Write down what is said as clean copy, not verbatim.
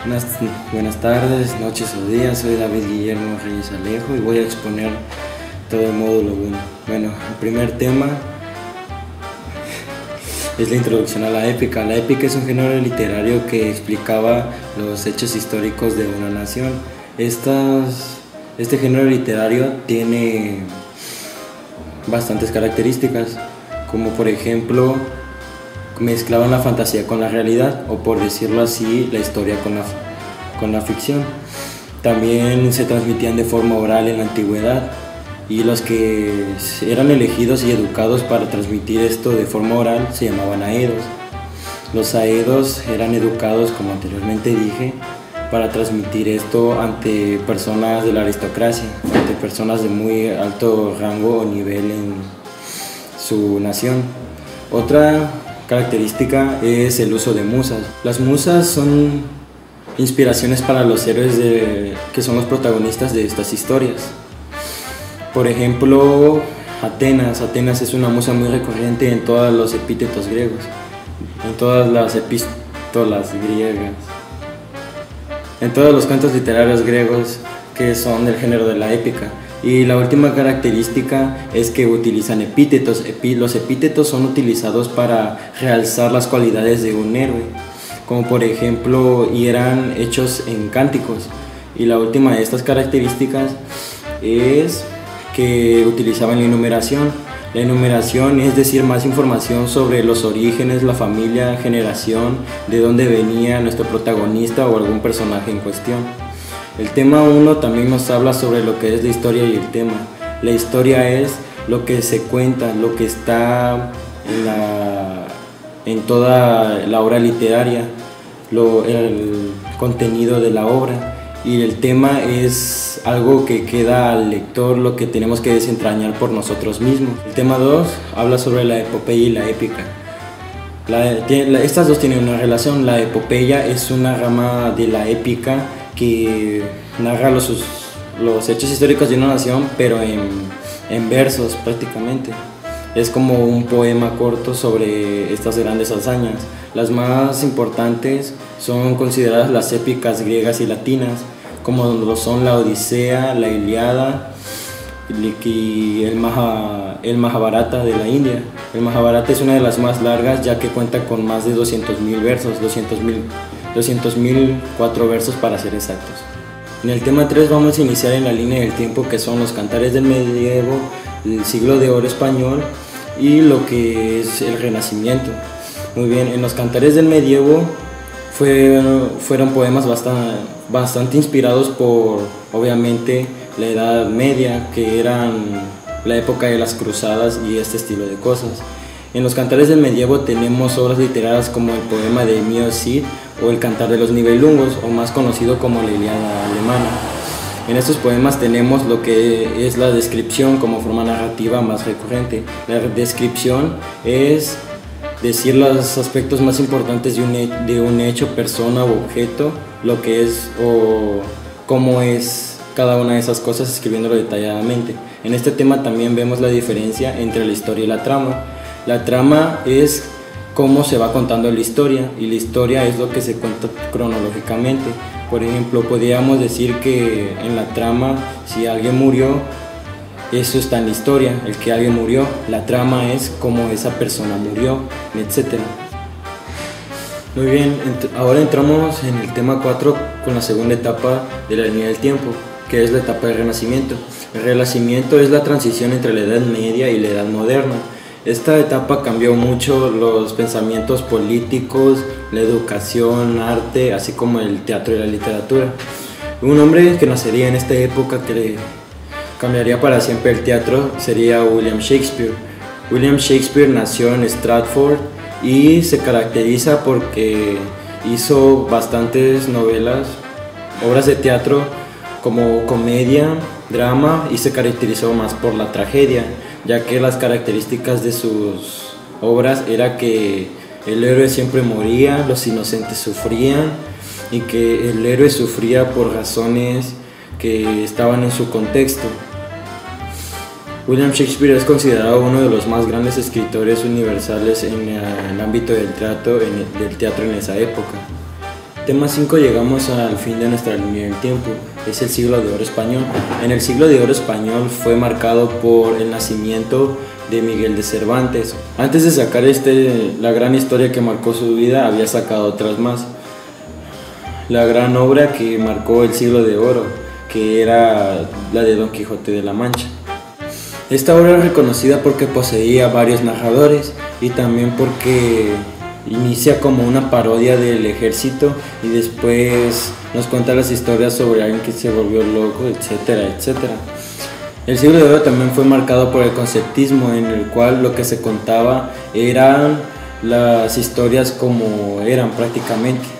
Buenas, buenas tardes, noches o días, soy David Guillermo Reyes Alejo y voy a exponer todo el módulo 1. Bueno, el primer tema es la introducción a la épica. La épica es un género literario que explicaba los hechos históricos de una nación. Este género literario tiene bastantes características, como por ejemplo mezclaban la fantasía con la realidad, o por decirlo así, la historia con la ficción. También se transmitían de forma oral en la antigüedad, y los que eran elegidos y educados para transmitir esto de forma oral se llamaban aedos. Los aedos eran educados, como anteriormente dije, para transmitir esto ante personas de la aristocracia, ante personas de muy alto rango o nivel en su nación. Otra característica es el uso de musas. Las musas son inspiraciones para los héroes que son los protagonistas de estas historias. Por ejemplo, Atenas. Atenas es una musa muy recurrente en todos los epítetos griegos, en todas las epístolas griegas, en todos los cantos literarios griegos que son del género de la épica. Y la última característica es que utilizan epítetos. Los epítetos son utilizados para realzar las cualidades de un héroe, como por ejemplo, y eran hechos en cánticos. Y la última de estas características es que utilizaban la enumeración. La enumeración es decir, más información sobre los orígenes, la familia, generación, de dónde venía nuestro protagonista o algún personaje en cuestión. El tema 1 también nos habla sobre lo que es la historia y el tema. La historia es lo que se cuenta, lo que está en toda la obra literaria, el contenido de la obra. Y el tema es algo que queda al lector, lo que tenemos que desentrañar por nosotros mismos. El tema 2 habla sobre la epopeya y la épica. Estas dos tienen una relación. La epopeya es una rama de la épica que narra los hechos históricos de una nación, pero en versos prácticamente. Es como un poema corto sobre estas grandes hazañas. Las más importantes son consideradas las épicas griegas y latinas, como lo son la Odisea, la Ilíada y el Mahabharata de la India. El Mahabharata es una de las más largas, ya que cuenta con más de 200.000 versos, 200.004 versos para ser exactos. En el tema 3 vamos a iniciar en la línea del tiempo, que son los cantares del medievo, el siglo de oro español y lo que es el Renacimiento. Muy bien, en los cantares del medievo fueron poemas bastante inspirados por, obviamente, la Edad Media, que eran la época de las cruzadas y este estilo de cosas. En los cantares del medievo tenemos obras literarias como el poema de Emil Cid o el Cantar de los Nibelungos, o más conocido como la Ilíada alemana. En estos poemas tenemos lo que es la descripción como forma narrativa más recurrente. La descripción es decir los aspectos más importantes de un hecho, persona u objeto, lo que es o cómo es cada una de esas cosas, escribiéndolo detalladamente. En este tema también vemos la diferencia entre la historia y la trama. La trama es cómo se va contando la historia, y la historia es lo que se cuenta cronológicamente. Por ejemplo, podríamos decir que en la trama, si alguien murió, eso está en la historia, el que alguien murió. La trama es cómo esa persona murió, etc. Muy bien, ahora entramos en el tema 4 con la segunda etapa de la línea del tiempo, que es la etapa del Renacimiento. El Renacimiento es la transición entre la Edad Media y la Edad Moderna. Esta etapa cambió mucho los pensamientos políticos, la educación, arte, así como el teatro y la literatura. Un hombre que nacería en esta época que cambiaría para siempre el teatro sería William Shakespeare. William Shakespeare nació en Stratford y se caracteriza porque hizo bastantes novelas, obras de teatro como comedia, drama, y se caracterizó más por la tragedia, ya que las características de sus obras era que el héroe siempre moría, los inocentes sufrían, y que el héroe sufría por razones que estaban en su contexto. William Shakespeare es considerado uno de los más grandes escritores universales en el ámbito del teatro en esa época. tema 5 llegamos al fin de nuestra línea del tiempo, es el siglo de oro español. En el siglo de oro español fue marcado por el nacimiento de Miguel de Cervantes. Antes de sacar la gran historia que marcó su vida, había sacado otras más. La gran obra que marcó el siglo de oro, que era la de Don Quijote de la Mancha. Esta obra es reconocida porque poseía varios narradores y también porque inicia como una parodia del ejército y después nos cuenta las historias sobre alguien que se volvió loco, etcétera, etcétera. El siglo de oro también fue marcado por el conceptismo, en el cual lo que se contaba eran las historias como eran prácticamente.